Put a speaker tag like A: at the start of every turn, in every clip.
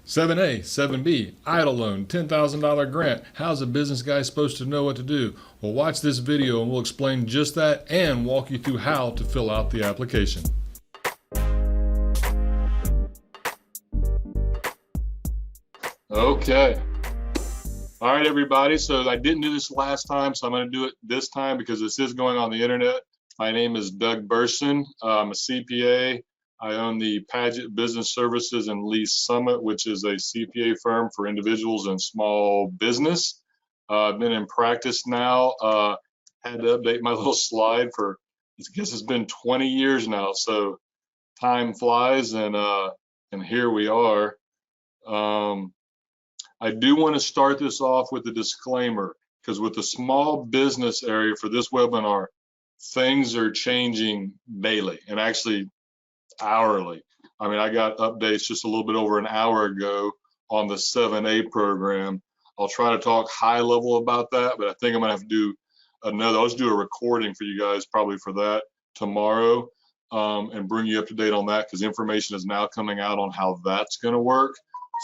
A: 7A, 7B, idle loan, $10,000 grant. How's a business guy supposed to know what to do? Well, watch this video and we'll explain just that and walk you through how to fill out the application. Okay. All right, everybody. So I didn't do this last time, so I'm going to do it this time because this is going on the internet. My name is Doug Burson. I'm a CPA. I own the Paget Business Services and Lease Summit, which is a CPA firm for individuals and small business. I've been in practice now. Had to update my little slide for, I guess it's been 20 years now. So time flies, and here we are. I do want to start this off with a disclaimer, because with the small business area for this webinar, things are changing daily and actually hourly. I mean, I got updates just a little bit over an hour ago on the 7A program. I'll try to talk high level about that, but I think I'm gonna have to do another, I'll just do a recording for you guys probably for that tomorrow, and bring you up to date on that, because information is now coming out on how that's gonna work.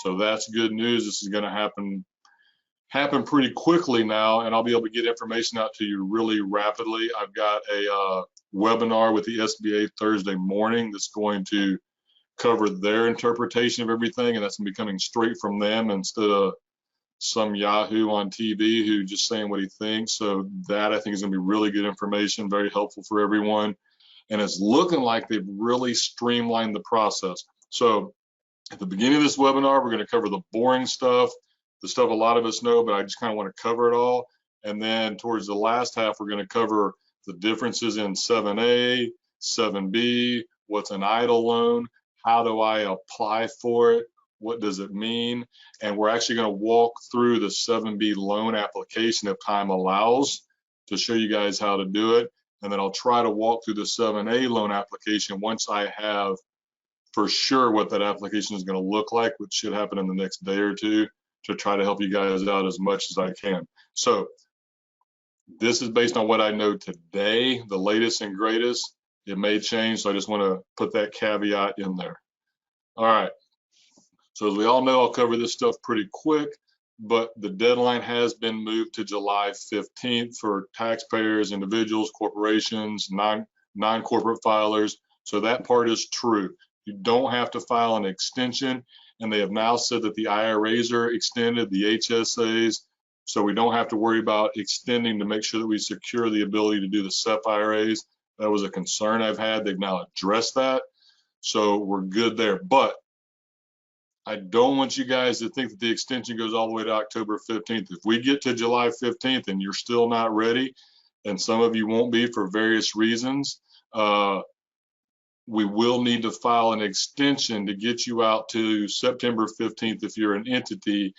A: So that's good news. This is gonna happen pretty quickly now, and I'll be able to get information out to you really rapidly. I've got a webinar with the SBA Thursday morning that's going to cover their interpretation of everything, and that's gonna be coming straight from them instead of some Yahoo on TV who just saying what he thinks. So that, I think, is gonna be really good information, very helpful for everyone. And it's looking like they've really streamlined the process. So at the beginning of this webinar, we're gonna cover the boring stuff, the stuff a lot of us know, but I just kind of want to cover it all. And then towards the last half, we're going to cover the differences in 7A, 7B, what's an idle loan, how do I apply for it, what does it mean, and we're actually going to walk through the 7B loan application if time allows to show you guys how to do it. And then I'll try to walk through the 7A loan application once I have for sure what that application is going to look like, which should happen in the next day or two, to try to help you guys out as much as I can. So this is based on what I know today, the latest and greatest. It may change, so I just want to put that caveat in there. All right. So as we all know, I'll cover this stuff pretty quick, but the deadline has been moved to July 15th for taxpayers, individuals, corporations, non-corporate filers. So that part is true. You don't have to file an extension, and they have now said that the IRAs are extended, the HSAs, so we don't have to worry about extending to make sure that we secure the ability to do the SEP IRAs. That was a concern I've had. They've now addressed that, so we're good there. But I don't want you guys to think that the extension goes all the way to October 15th. If we get to July 15th and you're still not ready, and some of you won't be for various reasons, we will need to file an extension to get you out to September 15th if you're an entity,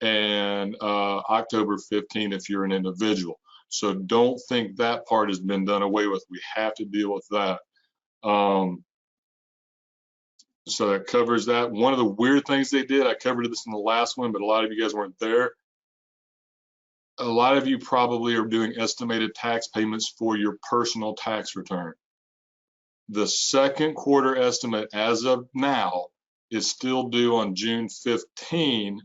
A: and October 15th if you're an individual. So don't think that part has been done away with. We have to deal with that. So that covers that. One of the weird things they did, I covered this in the last one, but a lot of you guys weren't there. A lot of you probably are doing estimated tax payments for your personal tax return. The second quarter estimate as of now is still due on June 15,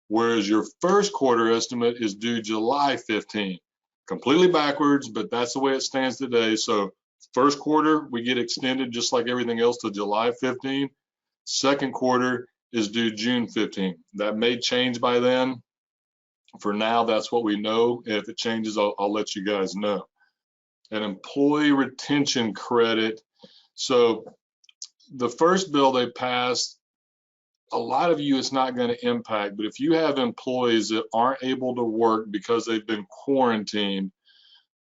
A: whereas your first quarter estimate is due July 15. Completely backwards, but that's the way it stands today. So first quarter, we get extended just like everything else to July 15. Second quarter is due June 15. That may change by then. For now, that's what we know. If it changes, I'll let you guys know. An employee retention credit. So the first bill they passed, a lot of you it's not going to impact, but if you have employees that aren't able to work because they've been quarantined,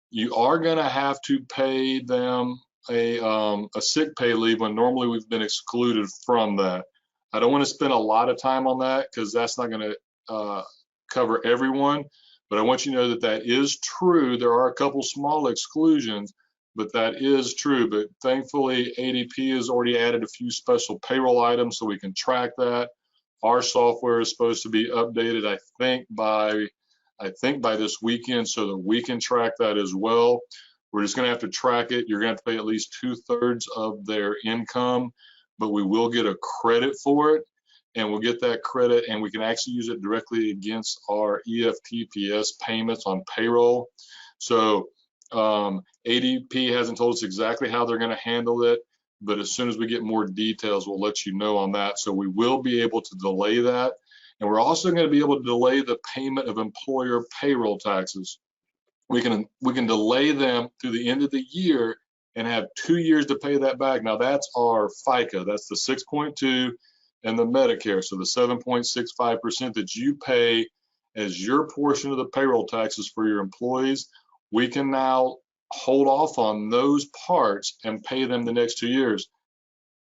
A: you are going to have to pay them a sick pay leave when normally we've been excluded from that. I don't want to spend a lot of time on that because that's not going to cover everyone, but I want you to know that that is true. There are a couple small exclusions, but that is true. But thankfully, ADP has already added a few special payroll items so we can track that. Our software is supposed to be updated, I think by this weekend, so that we can track that as well. We're just going to have to track it. You're going to have to pay at least 2/3 of their income, but we will get a credit for it. and we'll get that credit, and we can actually use it directly against our EFTPS payments on payroll. So ADP hasn't told us exactly how they're going to handle it, but as soon as we get more details, we'll let you know on that. So we will be able to delay that. And we're also going to be able to delay the payment of employer payroll taxes. We can delay them through the end of the year and have 2 years to pay that back. Now that's our FICA, that's the 6.2 and the Medicare. So the 7.65% that you pay as your portion of the payroll taxes for your employees, we can now hold off on those parts and pay them the next 2 years.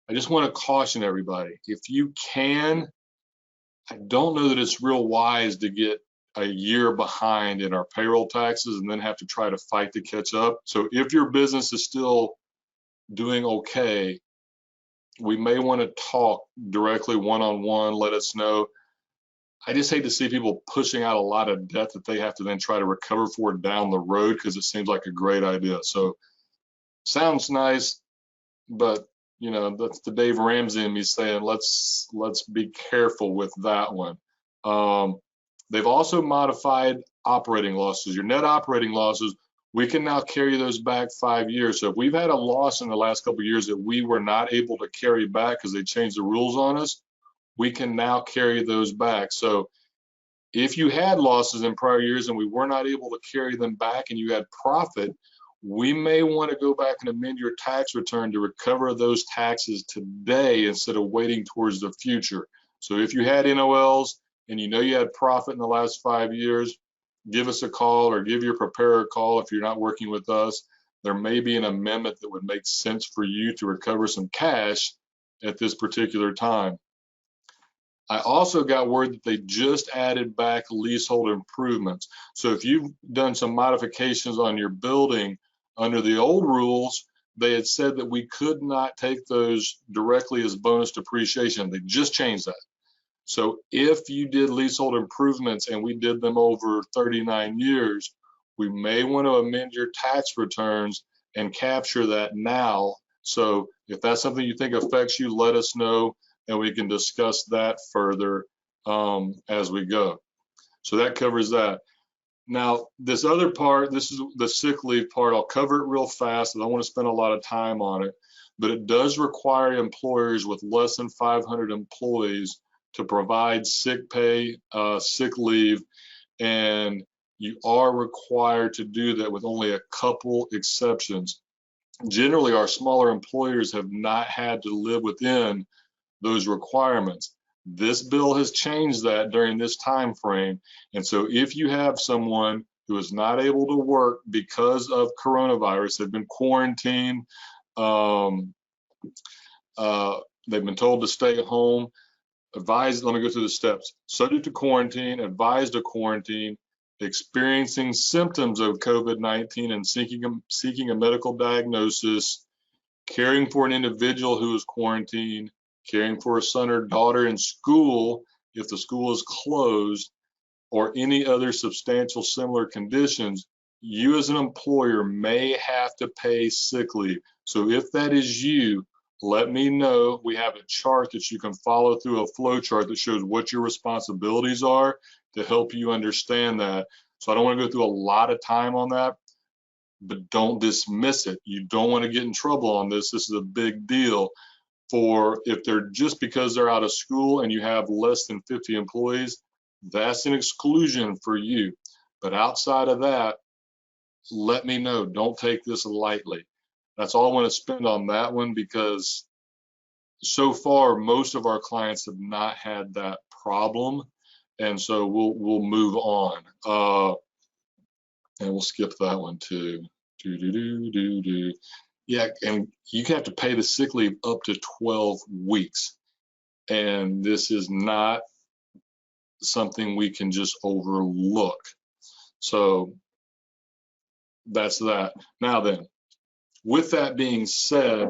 A: I just want to caution everybody, if you can, I don't know that it's real wise to get a year behind in our payroll taxes and then have to try to fight to catch up. So if your business is still doing okay, we may want to talk directly one-on-one, let us know. I just hate to see people pushing out a lot of debt that they have to then try to recover for down the road, because it seems like a great idea. So sounds nice, but you know, that's the Dave Ramsey in me saying let's be careful with that one. They've also modified operating losses. Your net operating losses, we can now carry those back 5 years. So if we've had a loss in the last couple of years that we were not able to carry back because they changed the rules on us, we can now carry those back. So if you had losses in prior years and we were not able to carry them back and you had profit, we may want to go back and amend your tax return to recover those taxes today instead of waiting towards the future. So if you had NOLs and you know you had profit in the last 5 years, give us a call or give your preparer a call if you're not working with us. There may be an amendment that would make sense for you to recover some cash at this particular time. I also got word that they just added back leasehold improvements. So if you've done some modifications on your building under the old rules, they had said that we could not take those directly as bonus depreciation. They just changed that. So if you did leasehold improvements and we did them over 39 years, we may want to amend your tax returns and capture that now. So if that's something you think affects you, let us know and we can discuss that further as we go. So that covers that. Now, this other part, this is the sick leave part. I'll cover it real fast. I don't want to spend a lot of time on it, but it does require employers with less than 500 employees to provide sick pay, sick leave, and you are required to do that with only a couple exceptions. Generally, our smaller employers have not had to live within those requirements. This bill has changed that during this time frame, and so if you have someone who is not able to work because of coronavirus, they've been quarantined, they've been told to stay at home, advised, let me go through the steps. Subject to quarantine, advised to quarantine, experiencing symptoms of COVID-19 and seeking a medical diagnosis, caring for an individual who is quarantined, caring for a son or daughter in school if the school is closed, or any other substantial similar conditions, you as an employer may have to pay sick leave. So if that is you, let me know. We have a chart that you can follow through, a flow chart that shows what your responsibilities are to help you understand that. So I don't want to go through a lot of time on that, but don't dismiss it. You don't want to get in trouble on this. This is a big deal. For if they're just because they're out of school and you have less than 50 employees, that's an exclusion for you. But outside of that, let me know. Don't take this lightly. That's all I want to spend on that one, because so far most of our clients have not had that problem, and so we'll move on. And we'll skip that one too. Yeah, and you have to pay the sick leave up to 12 weeks. And this is not something we can just overlook. So that's that. Now then, with that being said,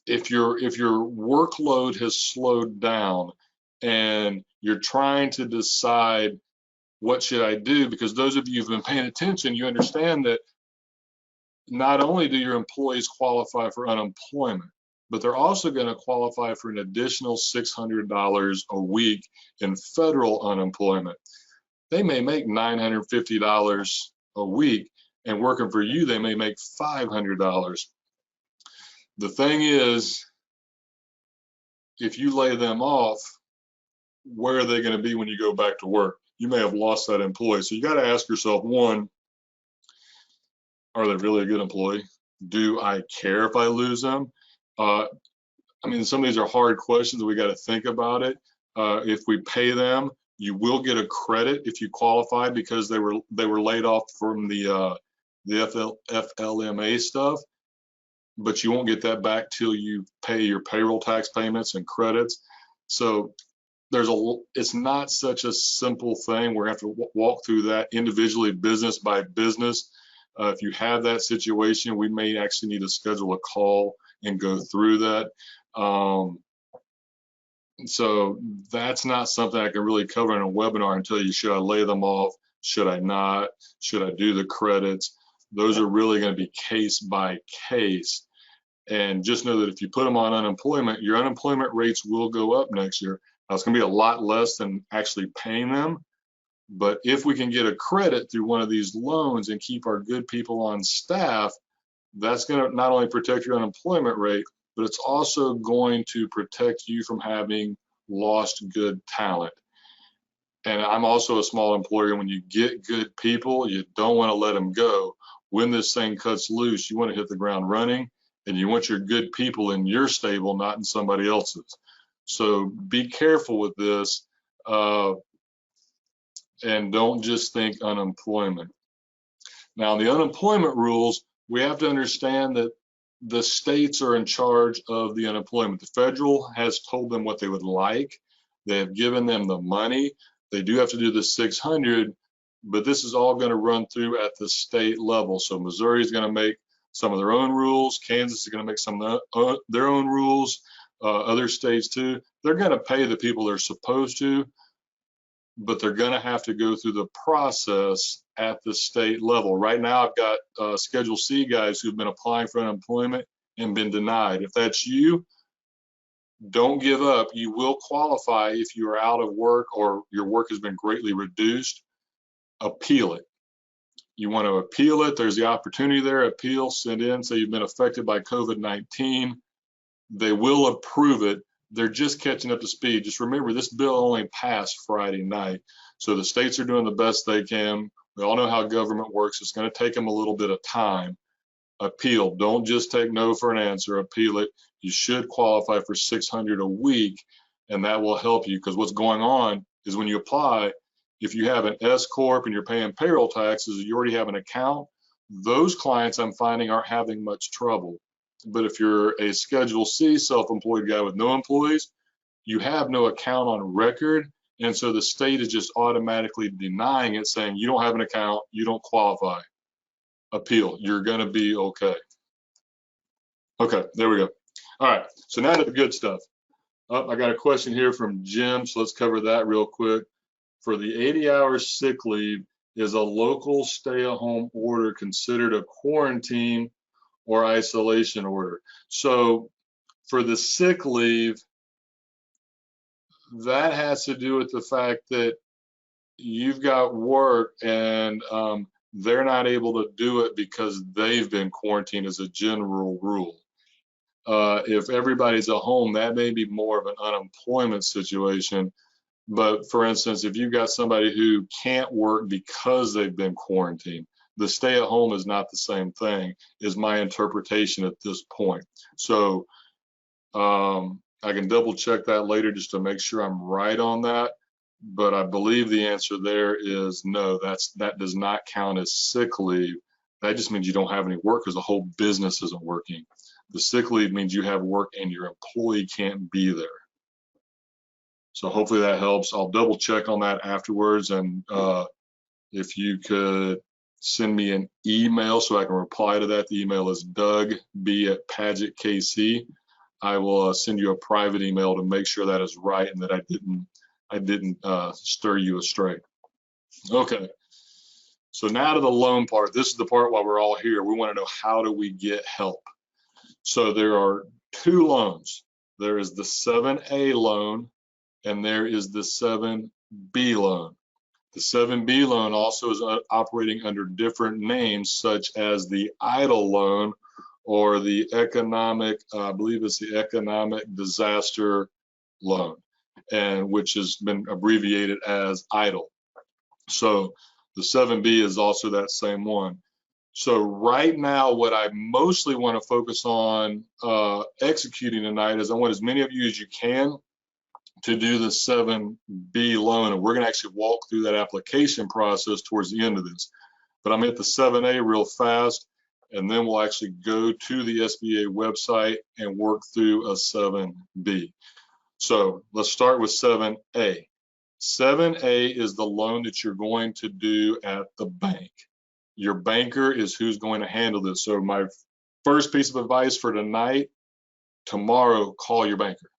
A: if your workload has slowed down and you're trying to decide what should I do, because those of you who've been paying attention, you understand that not only do your employees qualify for unemployment, but they're also going to qualify for an additional $600 a week in federal unemployment. They may make $950 a week, and working for you, they may make $500. The thing is, if you lay them off, where are they going to be when you go back to work? You may have lost that employee. So you got to ask yourself, one, are they really a good employee? Do I care if I lose them? I mean, some of these are hard questions that we got to think about it. If we pay them, you will get a credit if you qualify because they were laid off from the FLMA stuff, but you won't get that back till you pay your payroll tax payments and credits. So it's not such a simple thing. We're going to have to walk through that individually, business by business. If you have that situation, we may actually need to schedule a call and go through that. So that's not something I can really cover in a webinar and tell you, should I lay them off? Should I not? Should I do the credits? Those are really going to be case by case. And just know that if you put them on unemployment, your unemployment rates will go up next year. Now, it's going to be a lot less than actually paying them. But if we can get a credit through one of these loans and keep our good people on staff, that's going to not only protect your unemployment rate, but it's also going to protect you from having lost good talent. And I'm also a small employer. When you get good people, you don't want to let them go. When this thing cuts loose, you want to hit the ground running, and you want your good people in your stable, not in somebody else's. So be careful with this, and don't just think unemployment. Now, the unemployment rules, we have to understand that the states are in charge of the unemployment. The federal has told them what they would like. They have given them the money. They do have to do the 600, but this is all going to run through at the state level. So Missouri is going to make some of their own rules. Kansas is going to make some of their own rules. Other states too. They're going to pay the people they're supposed to, but they're going to have to go through the process at the state level. Right now, I've got Schedule C guys who've been applying for unemployment and been denied. If that's you, don't give up. You will qualify if you are out of work or your work has been greatly reduced. Appeal it. You want to appeal it. There's the opportunity there. Appeal, send in, say you've been affected by COVID-19. They will approve it. They're just catching up to speed. Just remember, this bill only passed Friday night. So the states are doing the best they can. We all know how government works. It's going to take them a little bit of time. Appeal. Don't just take no for an answer. Appeal it. You should qualify for $600 a week, and that will help you, because what's going on is when you apply, if you have an S Corp and you're paying payroll taxes, you already have an account, those clients I'm finding aren't having much trouble. But if you're a Schedule C self-employed guy with no employees, you have no account on record, and so the state is just automatically denying it, saying you don't have an account, you don't qualify. Appeal. You're going to be okay. Okay, there we go. All right, so now to the good stuff. I got a question here from Jim, so let's cover that real quick. For the 80-hour sick leave, is a local stay-at-home order considered a quarantine or isolation order? So for the sick leave, that has to do with the fact that you've got work and they're not able to do it because they've been quarantined as a general rule. If everybody's at home, that may be more of an unemployment situation. But for instance, if you've got somebody who can't work because they've been quarantined, the stay at home is not the same thing, is my interpretation at this point. So I can double check that later just to make sure I'm right on that. But I believe the answer there is no, that does not count as sick leave. That just means you don't have any work because the whole business isn't working. The sick leave means you have work and your employee can't be there. So hopefully that helps. I'll double check on that afterwards. And if you could send me an email so I can reply to that. The email is dougb@PagetKC. I will send you a private email to make sure that is right and that I didn't stir you astray. Okay. So now to the loan part. This is the part while we're all here. We want to know, how do we get help? So there are two loans. There is the 7A loan and there is the 7B loan. The 7B loan also is operating under different names, such as the EIDL loan or the economic, I believe it's the economic disaster loan, and which has been abbreviated as EIDL. So the 7B is also that same one. So right now, what I mostly want to focus on executing tonight is I want as many of you as you can to do the 7B loan, and we're going to actually walk through that application process towards the end of this. But I'm at the 7A real fast, and then we'll actually go to the SBA website and work through a 7B. So let's start with 7A. 7A is the loan that you're going to do at the bank. Your banker is who's going to handle this. So my first piece of advice for tonight, tomorrow, call your banker.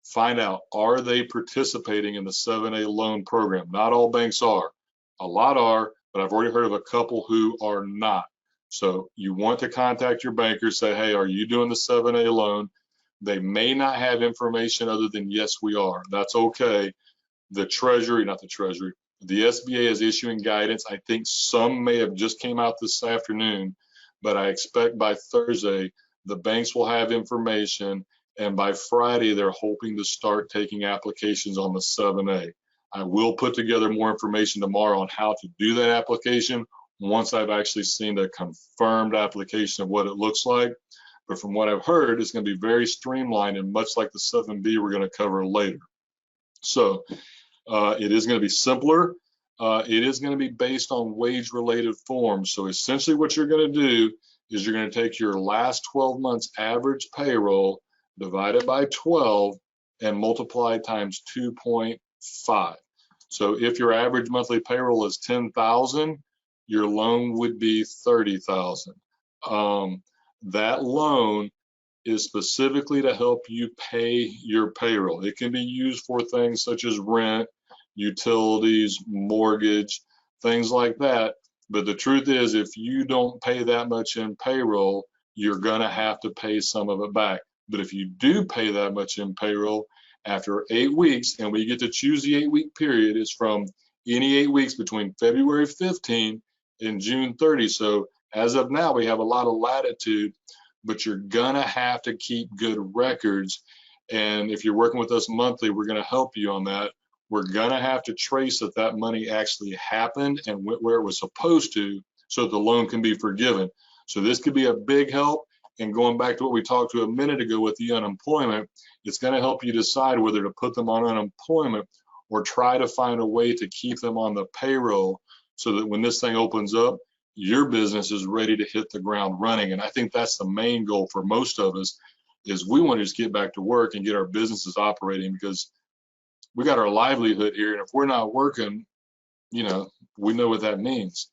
A: Find out, are they participating in the 7A loan program? Not all banks are. A lot are, but I've already heard of a couple who are not. So you want to contact your banker, say, hey, are you doing the 7A loan? They may not have information other than, yes, we are. That's okay. The Treasury, not the Treasury, the SBA is issuing guidance. I think some may have just came out this afternoon, but I expect by Thursday, the banks will have information. And by Friday, they're hoping to start taking applications on the 7A. I will put together more information tomorrow on how to do that application once I've actually seen the confirmed application of what it looks like. But from what I've heard, it's going to be very streamlined and much like the 7B we're going to cover later. So it is going to be simpler. It is going to be based on wage-related forms. So essentially what you're going to do is you're going to take your last 12 months average payroll, divide it by 12, and multiply times 2.5. So if your average monthly payroll is 10,000, your loan would be 30,000. That loan is specifically to help you pay your payroll. It can be used for things such as rent, utilities, mortgage, things like that. But the truth is, if you don't pay that much in payroll, you're gonna have to pay some of it back. But if you do pay that much in payroll, after 8 weeks, and we get to choose the 8-week period, is from any 8 weeks between February 15 and June 30. So as of now, we have a lot of latitude, but you're gonna have to keep good records. And if you're working with us monthly, we're gonna help you on that. We're gonna have to trace that that money actually happened and went where it was supposed to, so that the loan can be forgiven. So this could be a big help. And going back to what we talked to a minute ago with the unemployment, it's going to help you decide whether to put them on unemployment or try to find a way to keep them on the payroll so that when this thing opens up, your business is ready to hit the ground running. And I think that's the main goal for most of us, is we want to just get back to work and get our businesses operating, because we got our livelihood here. And if we're not working, you know, we know what that means.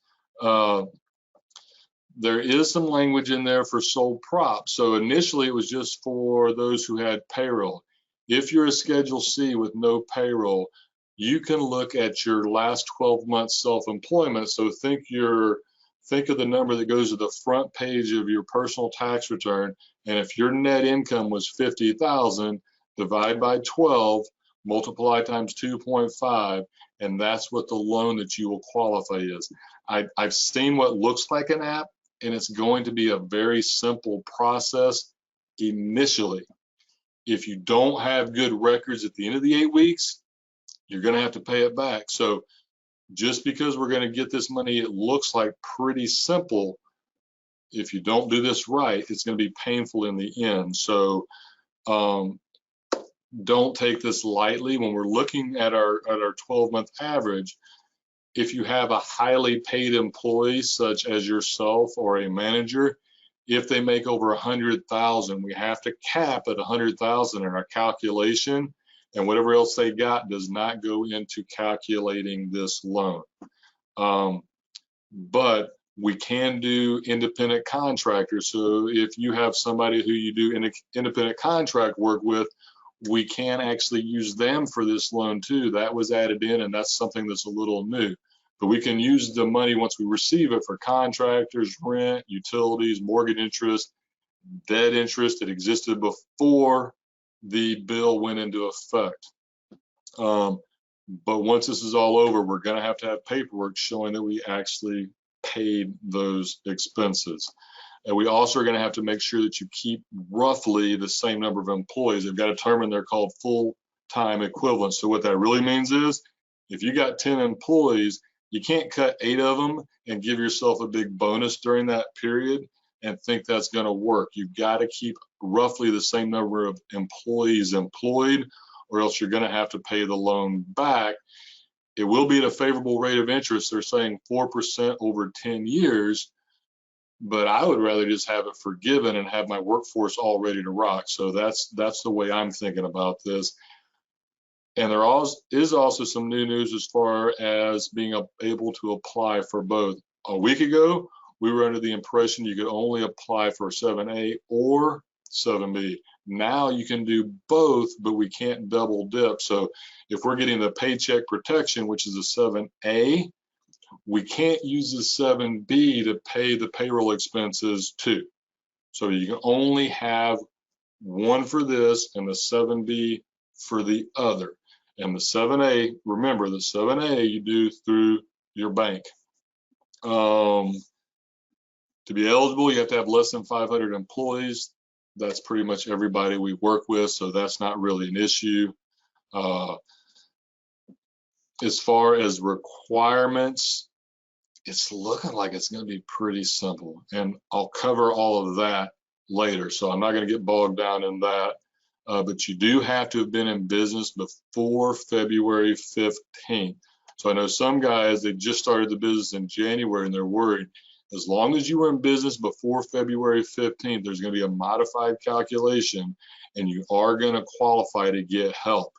A: There is some language in there for sole prop. So initially it was just for those who had payroll. If you're a Schedule C with no payroll, you can look at your last 12 months self-employment. So think of the number that goes to the front page of your personal tax return. And if your net income was 50,000, divide by 12, multiply times 2.5, and that's what the loan that you will qualify is. I've seen what looks like an app, and it's going to be a very simple process initially. If you don't have good records at the end of the 8 weeks, you're going to have to pay it back. So just because we're going to get this money, it looks like pretty simple. If you don't do this right, it's going to be painful in the end. So don't take this lightly. When we're looking at our 12-month average, if you have a highly paid employee such as yourself or a manager, if they make over 100,000, we have to cap at 100,000 in our calculation, and whatever else they got does not go into calculating this loan. But we can do independent contractors. So if you have somebody who you do independent contract work with, we can actually use them for this loan too. That was added in, and that's something that's a little new. But we can use the money once we receive it for contractors, rent, utilities, mortgage interest, dead interest that existed before the bill went into effect. But once this is all over, we're going to have paperwork showing that we actually paid those expenses. And we also are going to have to make sure that you keep roughly the same number of employees. They've got a term in there called full-time equivalents. So what that really means is, if you got 10 employees, you can't cut 8 of them and give yourself a big bonus during that period and think that's going to work. You've got to keep roughly the same number of employees employed, or else you're going to have to pay the loan back. It will be at a favorable rate of interest. They're saying 4% over 10 years, but I would rather just have it forgiven and have my workforce all ready to rock. So that's the way I'm thinking about this. And there is also some new news as far as being able to apply for both. A week ago, we were under the impression you could only apply for 7A or 7B. Now you can do both, but we can't double dip. So if we're getting the paycheck protection, which is a 7A, we can't use the 7B to pay the payroll expenses too. So you can only have one for this and the 7B for the other. And the 7A, remember the 7A you do through your bank. To be eligible, you have to have less than 500 employees. That's pretty much everybody we work with, so that's not really an issue. As far as requirements, it's looking like it's going to be pretty simple, and I'll cover all of that later, so I'm not going to get bogged down in that. But you do have to have been in business before February 15th. So I know some guys, they just started the business in January and they're worried. As long as you were in business before February 15th, there's going to be a modified calculation and you are going to qualify to get help.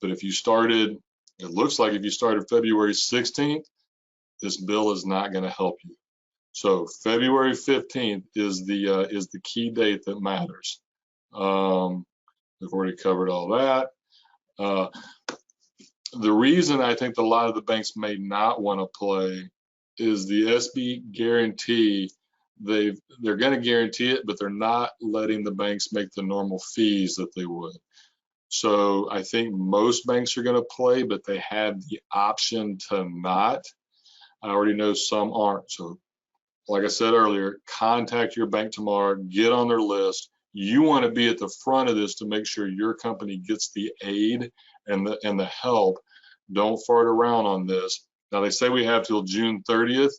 A: But if you started, it looks like if you started February 16th, this bill is not going to help you. So February 15th is the key date that matters. We've already covered all that. The reason I think a lot of the banks may not want to play is the SB guarantee. They're going to guarantee it, but they're not letting the banks make the normal fees that they would. So I think most banks are going to play, but they have the option to not. I already know some aren't. So like I said earlier, contact your bank tomorrow, get on their list. You want to be at the front of this to make sure your company gets the aid and the help. Don't fart around on this. Now they say we have till June 30th,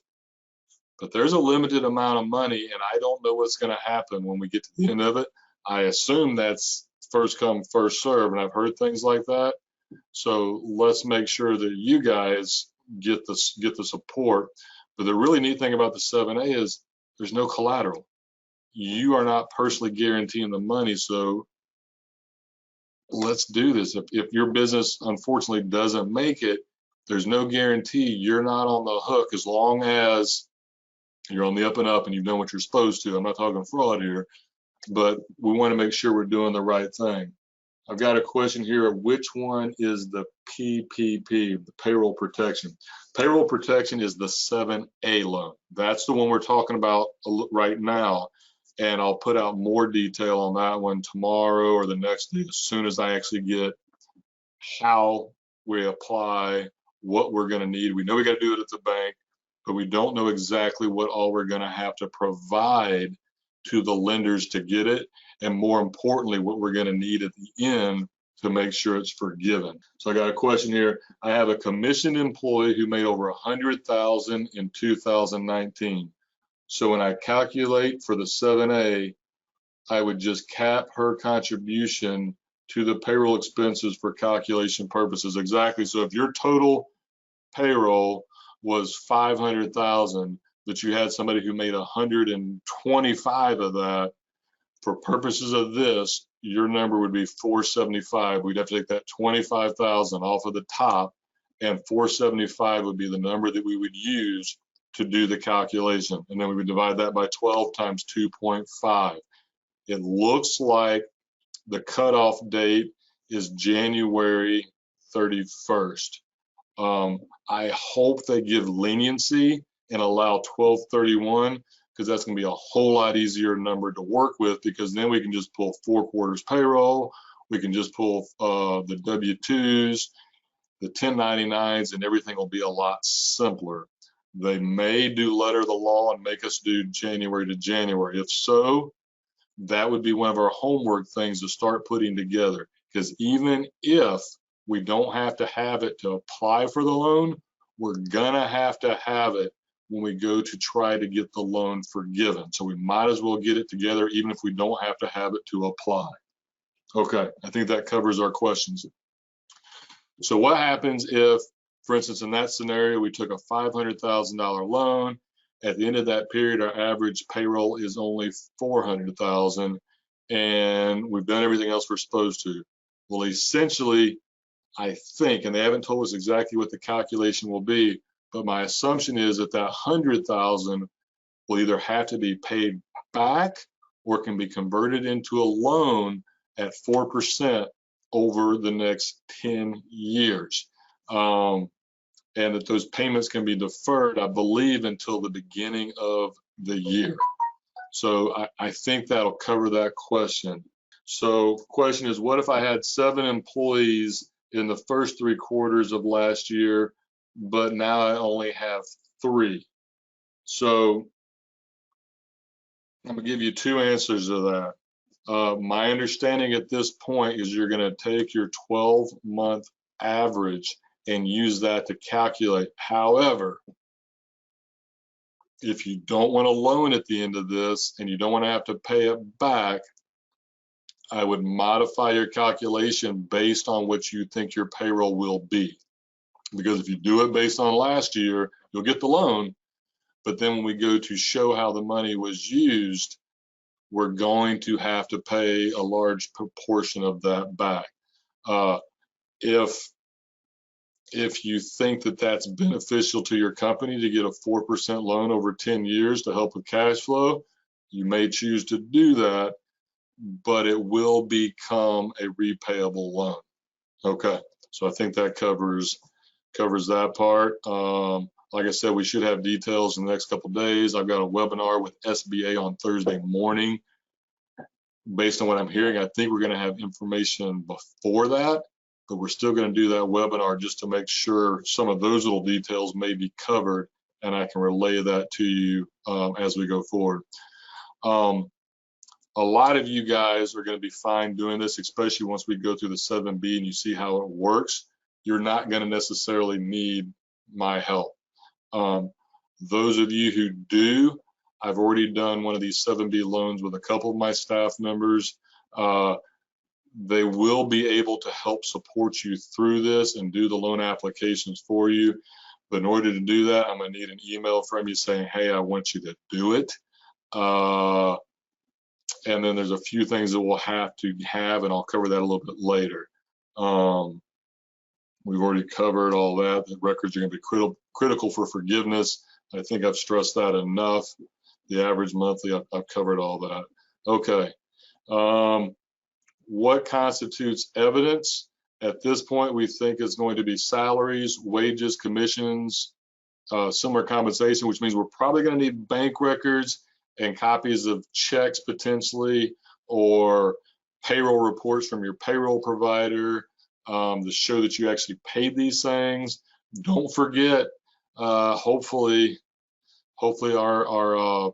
A: but there's a limited amount of money and I don't know what's going to happen when we get to the end of it. I assume that's first come, first serve, and I've heard things like that. So let's make sure that you guys get the support. But the really neat thing about the 7A is there's no collateral. You are not personally guaranteeing the money, so let's do this. If your business unfortunately doesn't make it, there's no guarantee. You're not on the hook as long as you're on the up and up and you've done what you're supposed to. I'm not talking fraud here, but we want to make sure we're doing the right thing. I've got a question here. Which one is the PPP, the payroll protection? Payroll protection is the 7A loan. That's the one we're talking about right now. And I'll put out more detail on that one tomorrow or the next day as soon as I actually get how we apply, what we're going to need. We know we got to do it at the bank, but we don't know exactly what all we're going to have to provide to the lenders to get it, and more importantly, what we're going to need at the end to make sure it's forgiven. So I got a question here. I have a commissioned employee who made over $100,000 in 2019. So when I calculate for the 7A, I would just cap her contribution to the payroll expenses for calculation purposes. Exactly. So if your total payroll was 500,000, but you had somebody who made 125 of that, for purposes of this, your number would be 475. We'd have to take that 25,000 off of the top, and 475 would be the number that we would use to do the calculation. And then we would divide that by 12 times 2.5. It looks like the cutoff date is January 31st. I hope they give leniency and allow 12/31, because that's going to be a whole lot easier number to work with, because then we can just pull 4 quarters payroll, we can just pull the W-2s, the 1099s, and everything will be a lot simpler. They may do letter of the law and make us do January to January. If so, that would be one of our homework things to start putting together, because even if we don't have to have it to apply for the loan, we're gonna have to have it when we go to try to get the loan forgiven. So we might as well get it together even if we don't have to have it to apply. Okay, I think that covers our questions. So what happens if, for instance, in that scenario, we took a $500,000 loan. At the end of that period, our average payroll is only $400,000, and we've done everything else we're supposed to. Well, essentially, I think, and they haven't told us exactly what the calculation will be, but my assumption is that that $100,000 will either have to be paid back or can be converted into a loan at 4% over the next 10 years. And that those payments can be deferred, I believe, until the beginning of the year. So I think that'll cover that question. So question is, what if I had 7 employees in the first 3 quarters of last year, but now I only have 3? So I'm gonna give you 2 answers to that. My understanding at this point is you're gonna take your 12-month average and use that to calculate. However, if you don't want a loan at the end of this and you don't want to have to pay it back, I would modify your calculation based on what you think your payroll will be. Because if you do it based on last year, you'll get the loan, but then when we go to show how the money was used, we're going to have to pay a large proportion of that back. If you think that that's beneficial to your company to get a 4% loan over 10 years to help with cash flow, you may choose to do that, but it will become a repayable loan. Okay, so I think that covers that part. Like I said, we should have details in the next couple of days. I've got a webinar with SBA on Thursday morning. Based on what I'm hearing, I think we're going to have information before that, but we're still going to do that webinar just to make sure some of those little details may be covered, and I can relay that to you as we go forward. A lot of you guys are going to be fine doing this, especially once we go through the 7B and you see how it works. You're not going to necessarily need my help. Those of you who do, I've already done one of these 7B loans with a couple of my staff members. They will be able to help support you through this and do the loan applications for you. But in order to do that, I'm going to need an email from you saying, hey, I want you to do it. And then there's a few things that we'll have to have, and I'll cover that a little bit later. We've already covered all that. The records are going to be critical for forgiveness. I think I've stressed that enough. The average monthly, I've covered all that. Okay. What constitutes evidence? At this point, we think it's going to be salaries, wages, commissions, similar compensation, which means we're probably going to need bank records and copies of checks potentially, or payroll reports from your payroll provider to show that you actually paid these things. Don't forget, hopefully our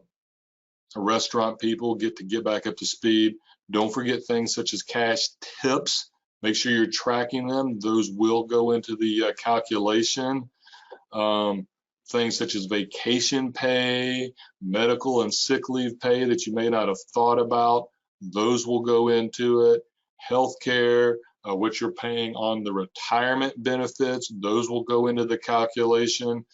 A: restaurant people get back up to speed. Don't forget things such as cash tips. Make sure you're tracking them. Those will go into the calculation. Things such as vacation pay, medical and sick leave pay that you may not have thought about, those will go into it. Healthcare, what you're paying on the retirement benefits, those will go into the calculation.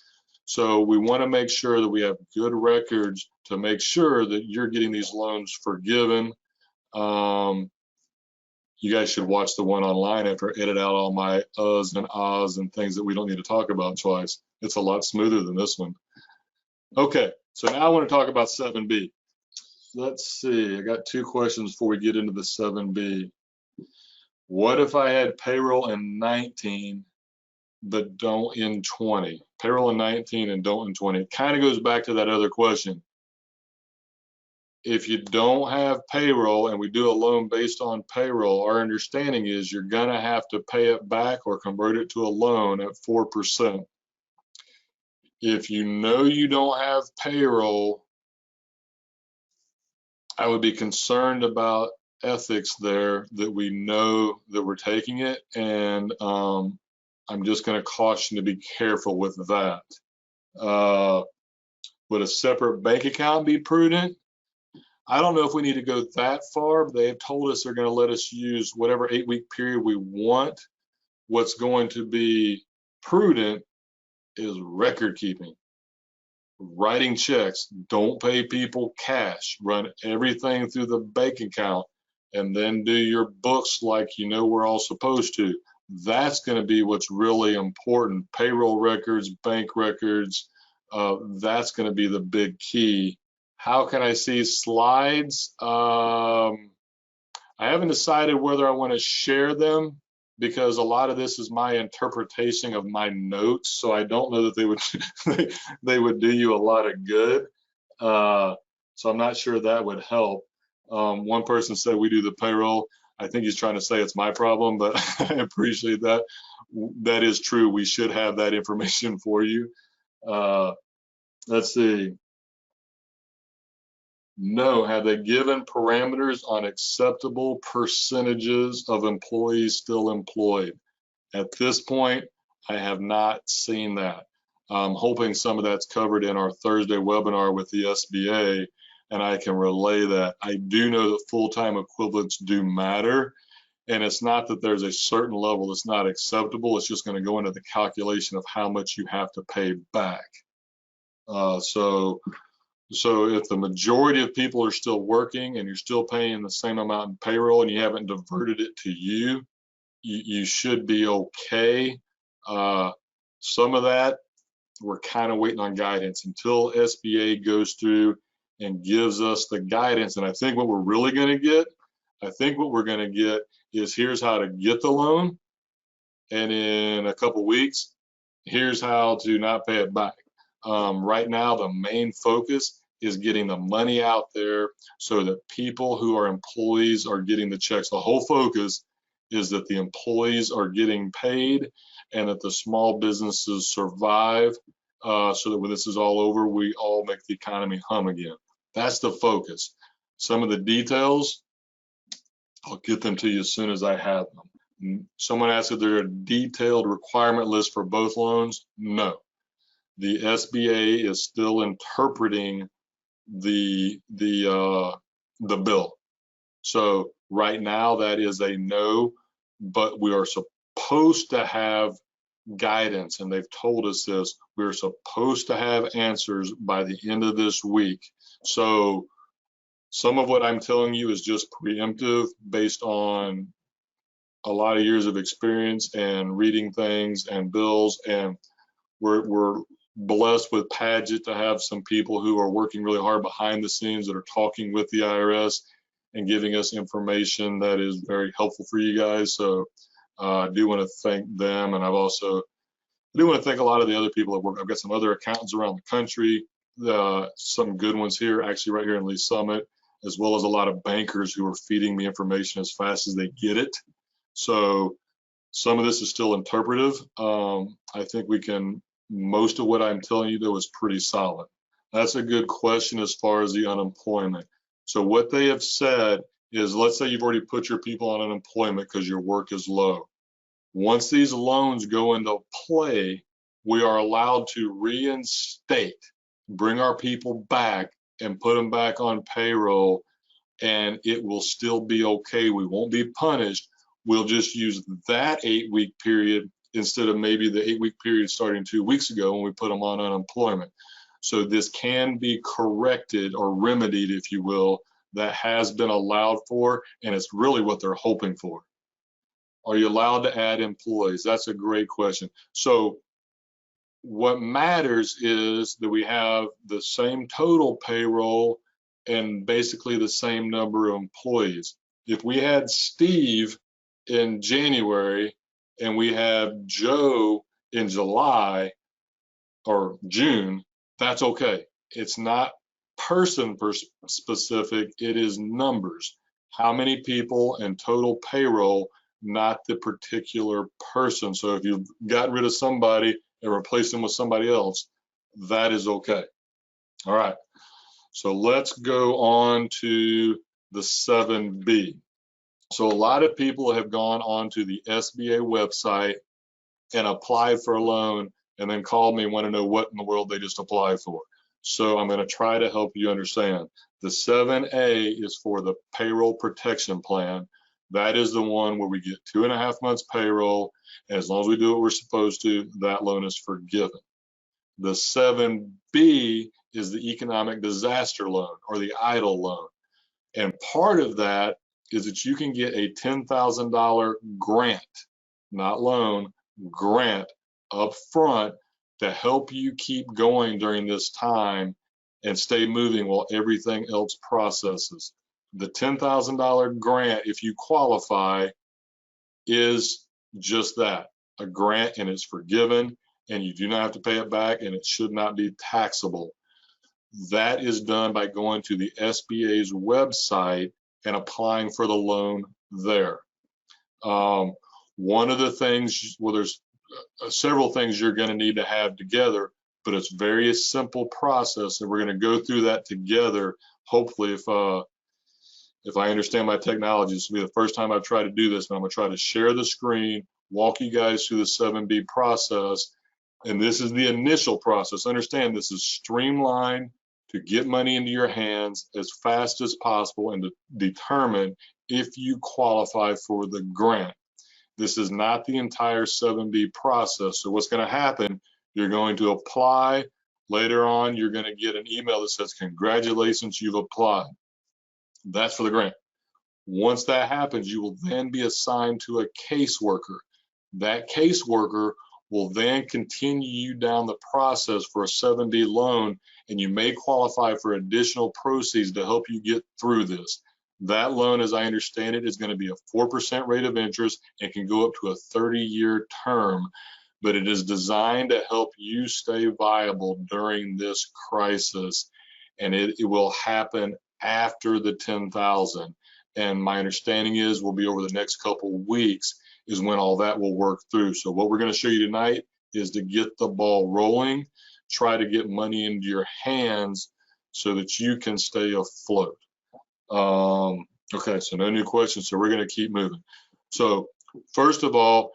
A: So we want to make sure that we have good records to make sure that you're getting these loans forgiven. You guys should watch the one online after I edit out all my uhs and ahs and things that we don't need to talk about twice. It's a lot smoother than this one. Okay, so now I want to talk about 7B. Let's see, I got 2 questions before we get into the 7B. What if I had payroll in 19 but don't in 20? Payroll in 19 and don't in 20. It kind of goes back to that other question. if you don't have payroll and we do a loan based on payroll, our understanding is you're going to have to pay it back or convert it to a loan at 4%. If you know you don't have payroll, I would be concerned about ethics there, that we know that we're taking it, and I'm just going to caution to be careful with that. Would a separate bank account be prudent? I don't know if we need to go that far, but they have told us they're going to let us use whatever 8-week period we want. What's going to be prudent is record keeping, writing checks. Don't pay people cash. Run everything through the bank account, and then do your books like you know we're all supposed to. That's going to be what's really important. Payroll records, bank records, that's going to be the big key. How can I see slides? I haven't decided whether I want to share them, because a lot of this is my interpretation of my notes, so I don't know that they would they would do you a lot of good. So I'm not sure that would help. One person said we do the payroll. I think he's trying to say it's my problem, but I appreciate that. That is true. We should have that information for you. Let's see. No, have they given parameters on acceptable percentages of employees still employed? At this point, I have not seen that. I'm hoping some of that's covered in our Thursday webinar with the SBA, and I can relay that. I do know that full-time equivalents do matter, and it's not that there's a certain level that's not acceptable. It's just going to go into the calculation of how much you have to pay back. So if the majority of people are still working and you're still paying the same amount in payroll and you haven't diverted it to you, you should be okay. Some of that, we're kind of waiting on guidance until SBA goes through and gives us the guidance. And I think what we're really going to get, is here's how to get the loan. And in a couple weeks, here's how to not pay it back. Right now, the main focus is getting the money out there so that people who are employees are getting the checks. The whole focus is that the employees are getting paid and that the small businesses survive, so that when this is all over, we all make the economy hum again. That's the focus. Some of the details, I'll get them to you as soon as I have them. Someone asked if there's a detailed requirement list for both loans. No. The SBA is still interpreting the bill. So right now that is a no, but we are supposed to have guidance, and they've told us this. We're supposed to have answers by the end of this week. So some of what I'm telling you is just preemptive based on a lot of years of experience and reading things and bills, and we're blessed with Padgett to have some people who are working really hard behind the scenes that are talking with the IRS and giving us information that is very helpful for you guys. So I do want to thank them, and I do want to thank a lot of the other people that work. I've got some other accountants around the country, some good ones here, actually right here in Lee Summit, as well as a lot of bankers who are feeding me information as fast as they get it. So some of this is still interpretive. I think most of what I'm telling you though is pretty solid. That's a good question as far as the unemployment. So what they have said is, let's say you've already put your people on unemployment because your work is low. Once these loans go into play, we are allowed to reinstate, bring our people back and put them back on payroll, and it will still be okay. We won't be punished. We'll just use that 8-week period instead of maybe the 8-week period starting 2 weeks ago when we put them on unemployment. So this can be corrected or remedied, if you will. That has been allowed for, and it's really what they're hoping for. Are you allowed to add employees? That's a great question. So what matters is that we have the same total payroll and basically the same number of employees. If we had Steve in January and we have Joe in July or June, that's okay. It's not person specific, it is numbers. How many people and total payroll, not the particular person. So if you've gotten rid of somebody and replaced them with somebody else, that is okay. All right. So let's go on to the 7B. So a lot of people have gone onto the SBA website and applied for a loan and then called me and want to know what in the world they just applied for. So I'm going to try to help you understand. The 7A is for the payroll protection plan. That is the one where we get 2.5 months payroll. And as long as we do what we're supposed to, that loan is forgiven. The 7B is the economic disaster loan or the EIDL loan. And part of that is that you can get a $10,000 grant, not loan, grant up front to help you keep going during this time and stay moving while everything else processes. The $10,000 grant, if you qualify, is just that, a grant, and it's forgiven, and you do not have to pay it back, and it should not be taxable. That is done by going to the SBA's website and applying for the loan there. One of the things, well, there's several things you're going to need to have together, but it's very simple process, and we're going to go through that together. Hopefully, if I understand my technology, this will be the first time I've tried to do this, but I'm going to try to share the screen, walk you guys through the 7B process, and this is the initial process. Understand this is streamlined to get money into your hands as fast as possible and to determine if you qualify for the grant. This is not the entire 7B process. So what's going to happen, you're going to apply. Later on, you're going to get an email that says, congratulations, you've applied. That's for the grant. Once that happens, you will then be assigned to a caseworker. That caseworker will then continue you down the process for a 7B loan, and you may qualify for additional proceeds to help you get through this. That loan, as I understand it, is going to be a 4% rate of interest and can go up to a 30-year term, but it is designed to help you stay viable during this crisis, and it will happen after the 10,000. And my understanding is will be over the next couple of weeks is when all that will work through. So what we're going to show you tonight is to get the ball rolling, try to get money into your hands so that you can stay afloat. Okay, so no new questions, so we're going to keep moving. So first of all,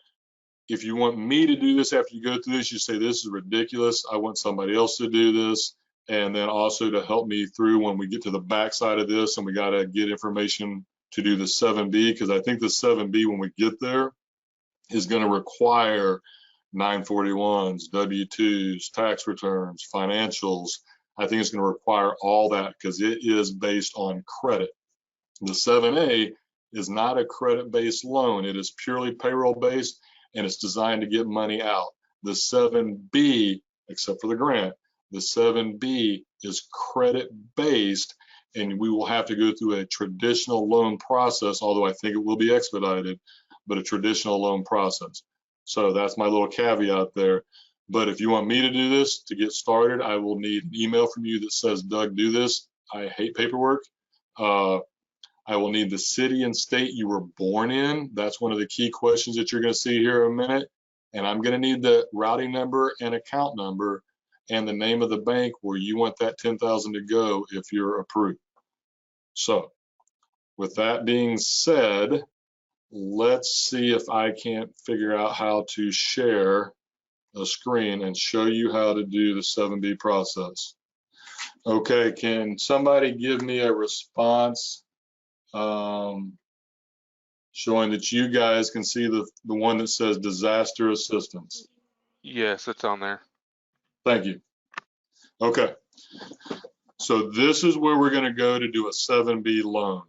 A: if you want me to do this after you go through this, you say this is ridiculous, I want somebody else to do this, and then also to help me through when we get to the back side of this and we got to get information to do the 7B, because I think the 7B when we get there is going to require 941s, W-2s, tax returns, financials. I think it's going to require all that because it is based on credit. The 7A is not a credit-based loan. It is purely payroll-based, and it's designed to get money out. The 7B, except for the grant, the 7B is credit-based, and we will have to go through a traditional loan process, although I think it will be expedited, but a traditional loan process. So that's my little caveat there. But if you want me to do this to get started, I will need an email from you that says, Doug, do this. I hate paperwork. I will need the city and state you were born in. That's one of the key questions that you're going to see here in a minute. And I'm going to need the routing number and account number and the name of the bank where you want that 10,000 to go if you're approved. So with that being said, let's see if I can't figure out how to share a screen and show you how to do the 7B process. Okay, can somebody give me a response showing that you guys can see the one that says disaster assistance?
B: Yes, it's on there.
A: Thank you. Okay, so this is where we're going to go to do a 7B loan.